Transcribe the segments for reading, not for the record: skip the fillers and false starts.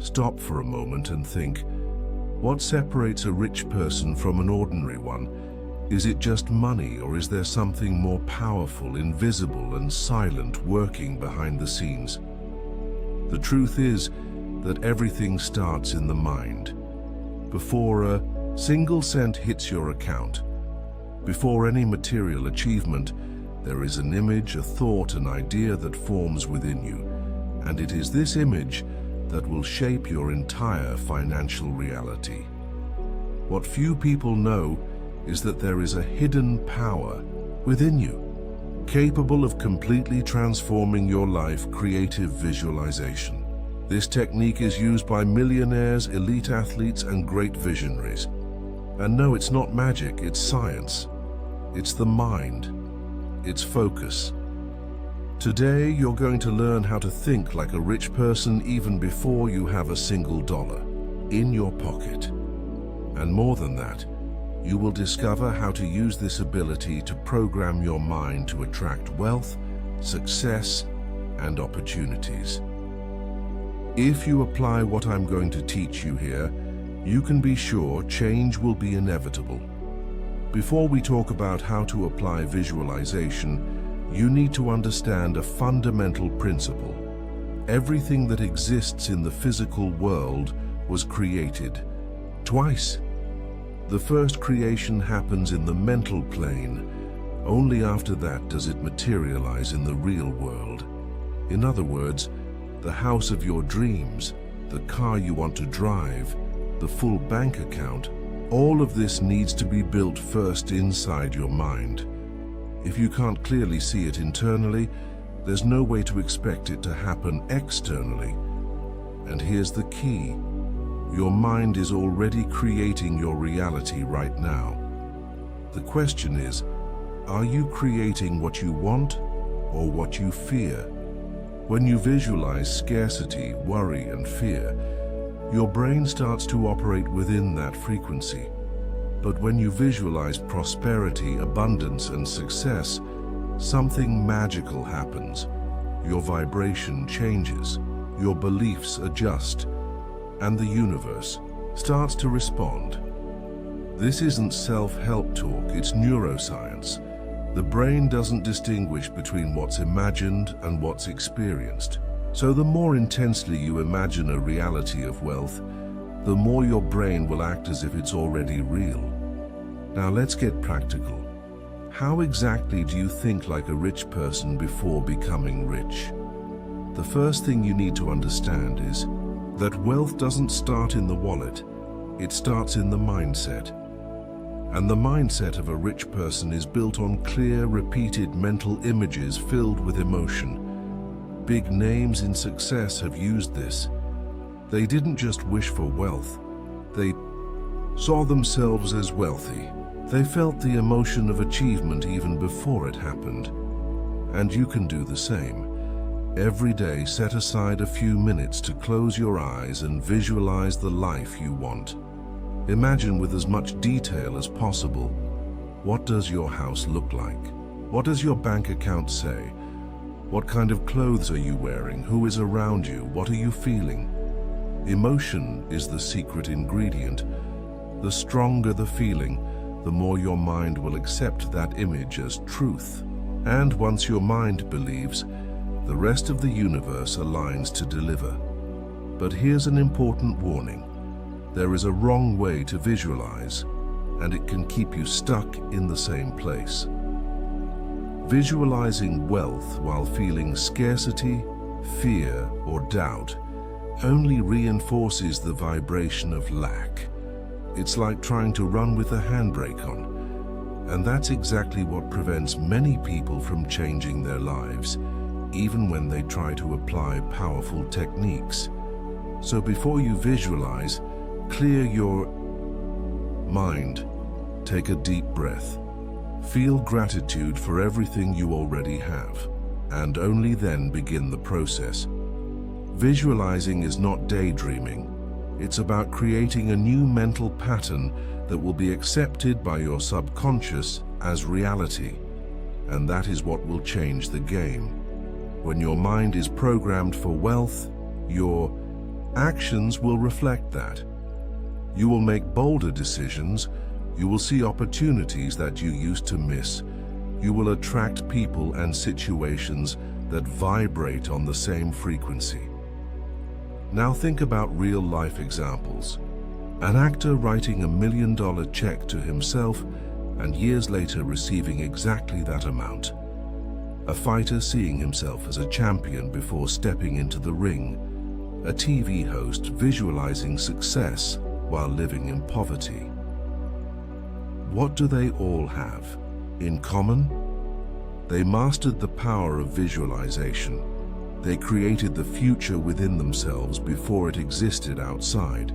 Stop for a moment and think, what separates a rich person from an ordinary one? Is it just money, or is there something more powerful, invisible, and silent working behind the scenes? The truth is that everything starts in the mind. Before a single cent hits your account, before any material achievement, there is an image, a thought, an idea that forms within you, and it is this image that will shape your entire financial reality. What few people know is that there is a hidden power within you, capable of completely transforming your life. Creative visualization. This technique is used by millionaires, elite athletes, and great visionaries. And no, it's not magic, it's science. It's the mind. It's focus. Today, you're going to learn how to think like a rich person even before you have a single dollar in your pocket. And more than that, you will discover how to use this ability to program your mind to attract wealth, success, and opportunities. If you apply what I'm going to teach you here, you can be sure change will be inevitable. Before we talk about how to apply visualization, you need to understand a fundamental principle. Everything that exists in the physical world was created twice. The first creation happens in the mental plane. Only after that does it materialize in the real world. In other words, the house of your dreams, the car you want to drive, the full bank account, all of this needs to be built first inside your mind. If you can't clearly see it internally, there's no way to expect it to happen externally. And here's the key. Your mind is already creating your reality right now. The question is, are you creating what you want or what you fear? When you visualize scarcity, worry, and fear, your brain starts to operate within that frequency. But when you visualize prosperity, abundance, and success, something magical happens. Your vibration changes, your beliefs adjust, and the universe starts to respond. This isn't self-help talk, it's neuroscience. The brain doesn't distinguish between what's imagined and what's experienced. So the more intensely you imagine a reality of wealth, the more your brain will act as if it's already real. Now let's get practical. How exactly do you think like a rich person before becoming rich? The first thing you need to understand is that wealth doesn't start in the wallet, it starts in the mindset. And the mindset of a rich person is built on clear, repeated mental images filled with emotion. Big names in success have used this. They didn't just wish for wealth, they saw themselves as wealthy. They felt the emotion of achievement even before it happened. And you can do the same. Every day, set aside a few minutes to close your eyes and visualize the life you want. Imagine with as much detail as possible. What does your house look like? What does your bank account say? What kind of clothes are you wearing? Who is around you? What are you feeling? Emotion is the secret ingredient. The stronger the feeling, the more your mind will accept that image as truth. And once your mind believes, the rest of the universe aligns to deliver. But here's an important warning. There is a wrong way to visualize, and it can keep you stuck in the same place. Visualizing wealth while feeling scarcity, fear, or doubt only reinforces the vibration of lack. It's like trying to run with the handbrake on, and that's exactly what prevents many people from changing their lives, even when they try to apply powerful techniques. So before you visualize, clear your mind. Take a deep breath. Feel gratitude for everything you already have, and only then begin the process. Visualizing is not daydreaming. It's about creating a new mental pattern that will be accepted by your subconscious as reality. And that is what will change the game. When your mind is programmed for wealth, your Actions will reflect that. You will make bolder decisions. You will see opportunities that you used to miss. You will attract people and situations that vibrate on the same frequency. Now think about real-life examples. An actor writing $1 million check to himself and years later receiving exactly that amount. A fighter seeing himself as a champion before stepping into the ring. A TV host visualizing success while living in poverty. What do they all have in common? They mastered the power of visualization. They created the future within themselves before it existed outside.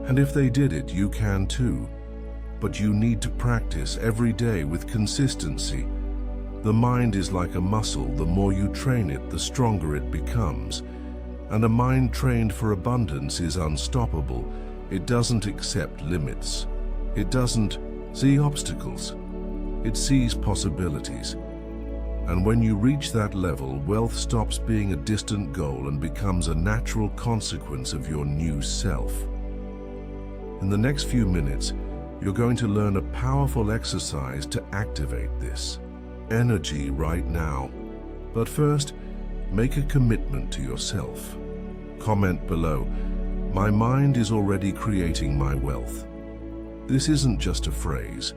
And if they did it, you can too. But you need to practice every day with consistency. The mind is like a muscle. The more you train it, the stronger it becomes. And a mind trained for abundance is unstoppable. It doesn't accept limits. It doesn't see obstacles. It sees possibilities. And when you reach that level, wealth stops being a distant goal and becomes a natural consequence of your new self. In the next few minutes, you're going to learn a powerful exercise to activate this energy right now. But first, make a commitment to yourself. Comment below, "My mind is already creating my wealth." This isn't just a phrase.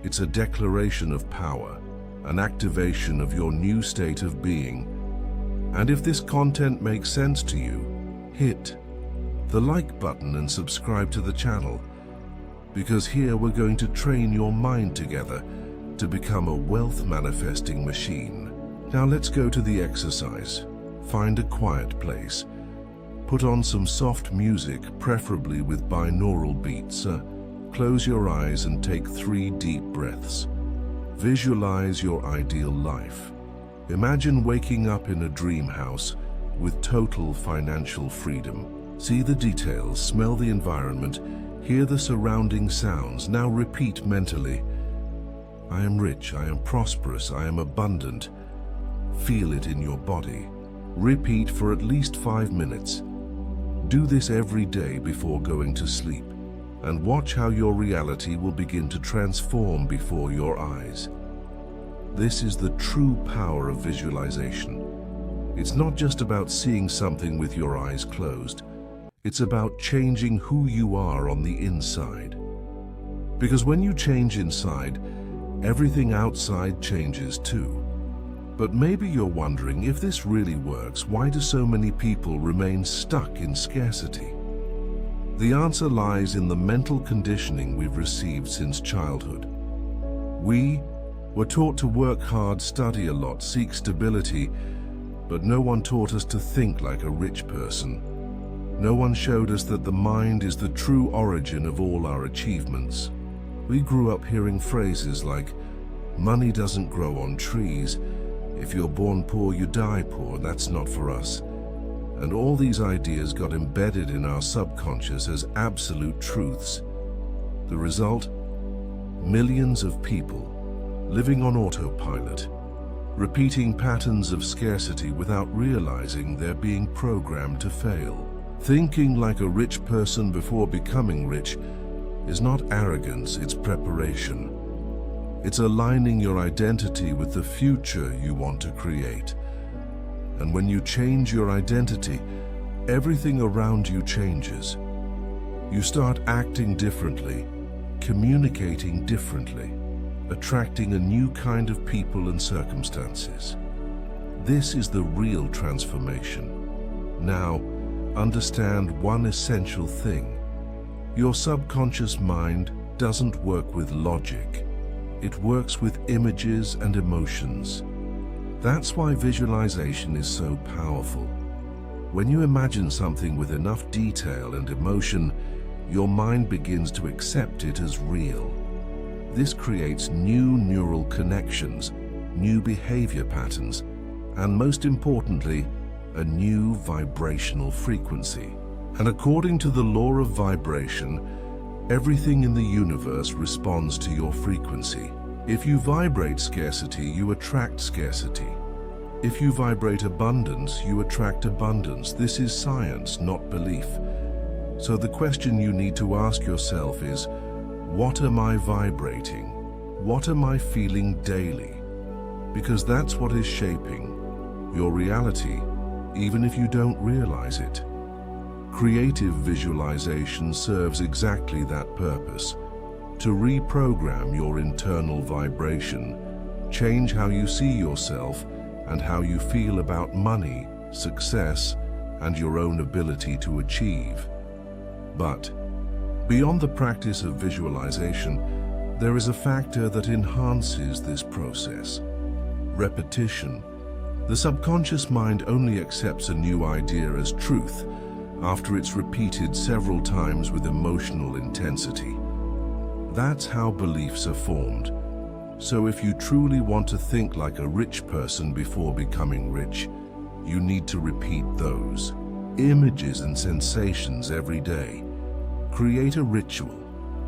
It's a declaration of power, an activation of your new state of being. And if this content makes sense to you, hit the like button and subscribe to the channel, because here we're going to train your mind together to become a wealth manifesting machine. Now let's go to the exercise. Find a quiet place. Put on some soft music, preferably with binaural beats. Close your eyes and take 3 deep breaths. Visualize your ideal life. Imagine waking up in a dream house with total financial freedom. See the details, smell the environment, hear the surrounding sounds. Now repeat mentally, "I am rich, I am prosperous, I am abundant." Feel it in your body. Repeat for at least 5 minutes. Do this every day before going to sleep, and watch how your reality will begin to transform before your eyes. This is the true power of visualization. It's not just about seeing something with your eyes closed. It's about changing who you are on the inside. Because when you change inside, everything outside changes too. But maybe you're wondering, if this really works, why do so many people remain stuck in scarcity? The answer lies in the mental conditioning we've received since childhood. We were taught to work hard, study a lot, seek stability, but no one taught us to think like a rich person. No one showed us that the mind is the true origin of all our achievements. We grew up hearing phrases like, "Money doesn't grow on trees. If you're born poor, you die poor. That's not for us." And all these ideas got embedded in our subconscious as absolute truths. The result? Millions of people living on autopilot, repeating patterns of scarcity without realizing they're being programmed to fail. Thinking like a rich person before becoming rich is not arrogance, it's preparation. It's aligning your identity with the future you want to create. And when you change your identity, everything around you changes. You start acting differently, communicating differently, attracting a new kind of people and circumstances. This is the real transformation. Now, understand one essential thing. Your subconscious mind doesn't work with logic. It works with images and emotions. That's why visualization is so powerful. When you imagine something with enough detail and emotion, your mind begins to accept it as real. This creates new neural connections, new behavior patterns, and most importantly, a new vibrational frequency. And according to the law of vibration, everything in the universe responds to your frequency. If you vibrate scarcity, you attract scarcity. If you vibrate abundance, you attract abundance. This is science, not belief. So the question you need to ask yourself is, what am I vibrating? What am I feeling daily? Because that's what is shaping your reality, even if you don't realize it. Creative visualization serves exactly that purpose, to reprogram your internal vibration, change how you see yourself and how you feel about money, success, and your own ability to achieve. But beyond the practice of visualization, there is a factor that enhances this process: repetition. The subconscious mind only accepts a new idea as truth after it's repeated several times with emotional intensity. That's how beliefs are formed. So if you truly want to think like a rich person before becoming rich, you need to repeat those images and sensations every day. Create a ritual.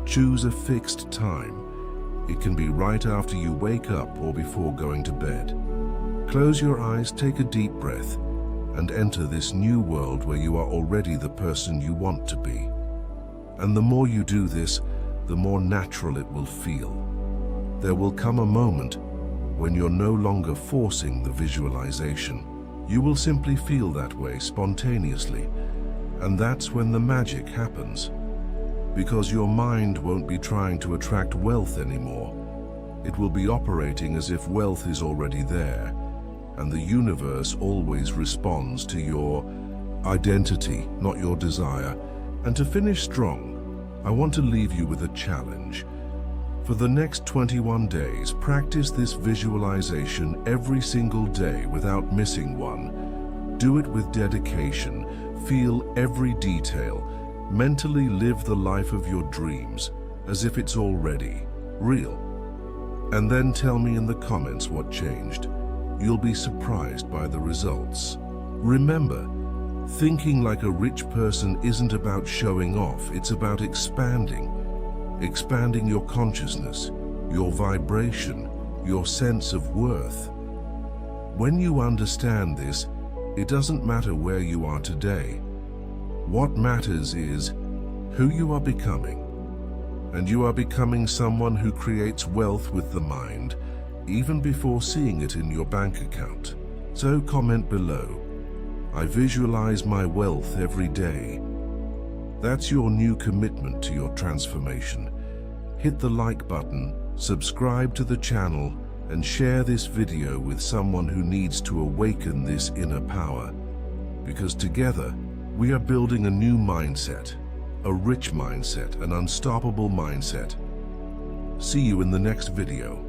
Choose a fixed time. It can be right after you wake up or before going to bed. Close your eyes, take a deep breath, and enter this new world where you are already the person you want to be. And the more you do this, the more natural it will feel. There will come a moment when you're no longer forcing the visualization. You will simply feel that way spontaneously, and that's when the magic happens. Because your mind won't be trying to attract wealth anymore. It will be operating as if wealth is already there, and the universe always responds to your identity, not your desire. And to finish strong, I want to leave you with a challenge. For the next 21 days, practice this visualization every single day without missing one. Do it with dedication, feel every detail, mentally live the life of your dreams as if it's already real. And then tell me in the comments what changed. You'll be surprised by the results. Remember, thinking like a rich person isn't about showing off, it's about expanding your consciousness, your vibration, your sense of worth. When you understand this, it doesn't matter where you are today. What matters is who you are becoming. And you are becoming someone who creates wealth with the mind, even before seeing it in your bank account. So comment below, I visualize my wealth every day. That's your new commitment to your transformation. Hit the like button, subscribe to the channel, and share this video with someone who needs to awaken this inner power. Because together, we are building a new mindset, a rich mindset, an unstoppable mindset. See you in the next video.